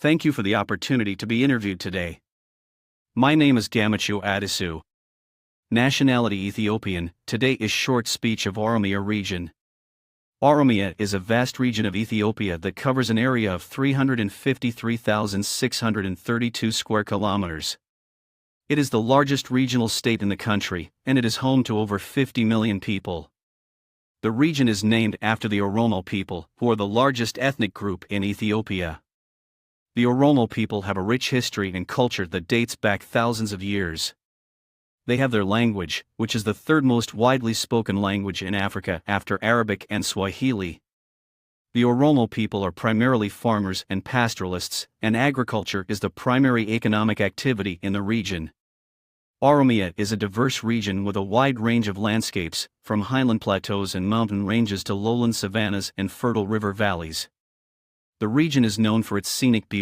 Thank you for the opportunity to be interviewed today. My name is Gamacho Adisu. Nationality Ethiopian. Today is short speech of Oromia region. Oromia is a vast region of Ethiopia that covers an area of 353,632 square kilometers. It is the largest regional state in the country, and it is home to over 50 million people. The region is named after the Oromo people, who are the largest ethnic group in Ethiopia. The Oromo people have a rich history and culture that dates back thousands of years. They have their language, which is the third most widely spoken language in Africa after Arabic and Swahili. The Oromo people are primarily farmers and pastoralists, and agriculture is the primary economic activity in the region. Oromia is a diverse region with a wide range of landscapes, from highland plateaus and mountain ranges to lowland savannas and fertile river valleys. The region is known for its scenic beauty.